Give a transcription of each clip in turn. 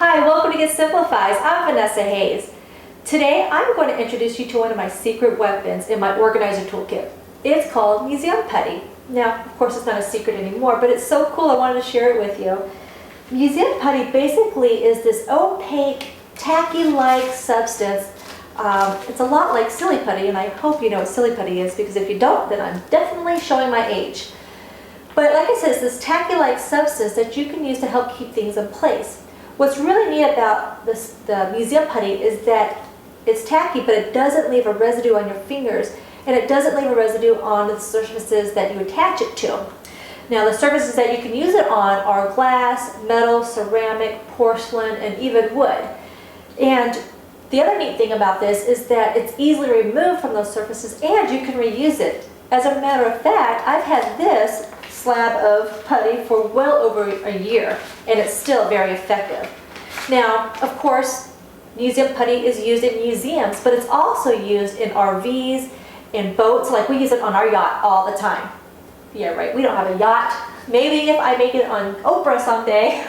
Hi, welcome to Get Simplifized. I'm Vanessa Hayes. Today I'm going to introduce you to one of my secret weapons in my organizer toolkit. It's called Museum Putty. Now, of course, it's not a secret anymore, but it's so cool I wanted to share it with you. Museum Putty basically is this opaque, tacky-like substance. It's a lot like silly putty, and I hope you know what silly putty is, because if you don't, then I'm definitely showing my age. But like I said, it's this tacky-like substance that you can use to help keep things in place. What's really neat about the Museum Putty is that it's tacky, but it doesn't leave a residue on your fingers, and it doesn't leave a residue on the surfaces that you attach it to. Now, the surfaces that you can use it on are glass, metal, ceramic, porcelain, and even wood. And the other neat thing about this is that it's easily removed from those surfaces, and you can reuse it. As a matter of fact, I've had this slab of putty for well over a year, and it's still very effective. Now, of course, museum putty is used in museums, but it's also used in RVs, in boats. Like, we use it on our yacht all the time. Yeah, right, we don't have a yacht. Maybe if I make it on Oprah someday,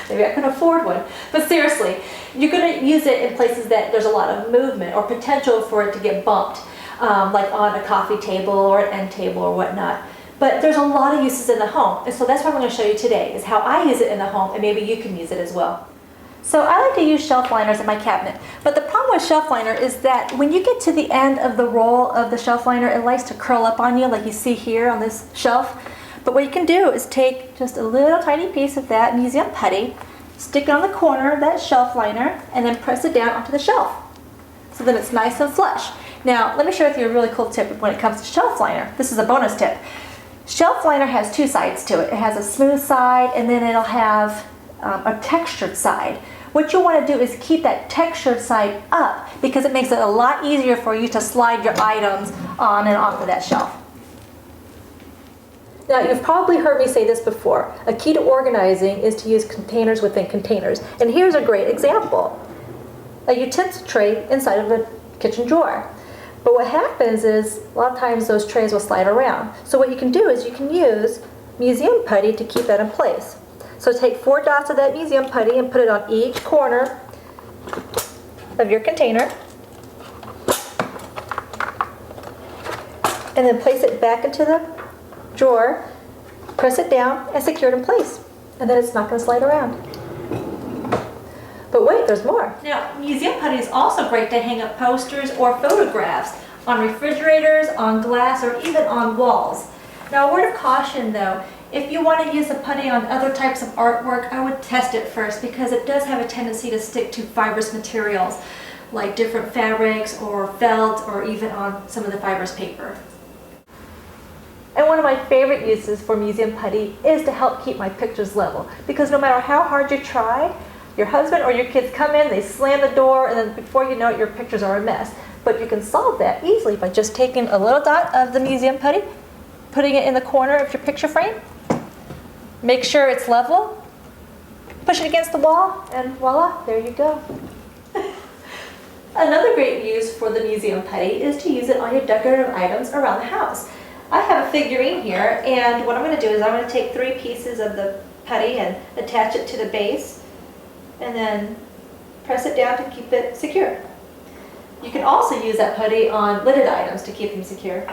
maybe I can afford one. But seriously, you're going to use it in places that there's a lot of movement or potential for it to get bumped, like on a coffee table or an end table or whatnot. But there's a lot of uses in the home, and so that's what I'm going to show you today, is how I use it in the home, and maybe you can use it as well. So I like to use shelf liners in my cabinet, but the problem with shelf liner is that when you get to the end of the roll of the shelf liner, it likes to curl up on you like you see here on this shelf. But what you can do is take just a little tiny piece of that museum putty, stick it on the corner of that shelf liner, and then press it down onto the shelf. So then it's nice and flush. Now, let me share with you a really cool tip when it comes to shelf liner. This is a bonus tip. Shelf liner has two sides to it. It has a smooth side, and then it'll have a textured side. What you want to do is keep that textured side up, because it makes it a lot easier for you to slide your items on and off of that shelf. Now, you've probably heard me say this before. A key to organizing is to use containers within containers. And here's a great example. A utensil tray inside of a kitchen drawer. But what happens is, a lot of times those trays will slide around. So what you can do is you can use museum putty to keep that in place. So take 4 dots of that museum putty and put it on each corner of your container. And then place it back into the drawer, press it down, and secure it in place. And then it's not going to slide around. But wait, there's more. Now, museum putty is also great to hang up posters or photographs on refrigerators, on glass, or even on walls. Now, a word of caution though, if you want to use the putty on other types of artwork, I would test it first, because it does have a tendency to stick to fibrous materials like different fabrics or felt, or even on some of the fibrous paper. And one of my favorite uses for museum putty is to help keep my pictures level, because no matter how hard you try, your husband or your kids come in, they slam the door, and then before you know it, your pictures are a mess. But you can solve that easily by just taking a little dot of the museum putty, putting it in the corner of your picture frame, make sure it's level, push it against the wall, and voila, there you go. Another great use for the museum putty is to use it on your decorative items around the house. I have a figurine here, and what I'm going to do is I'm going to take 3 pieces of the putty and attach it to the base, and then press it down to keep it secure. You can also use that putty on lidded items to keep them secure.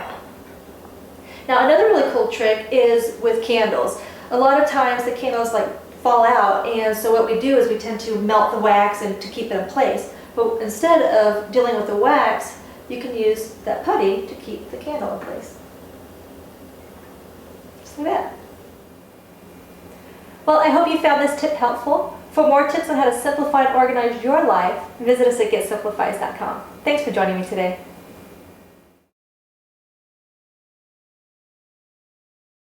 Now, another really cool trick is with candles. A lot of times the candles fall out, and so what we do is we tend to melt the wax and to keep it in place. But instead of dealing with the wax, you can use that putty to keep the candle in place. Just like that. Well, I hope you found this tip helpful. For more tips on how to simplify and organize your life, visit us at getsimplifized.com. Thanks for joining me today.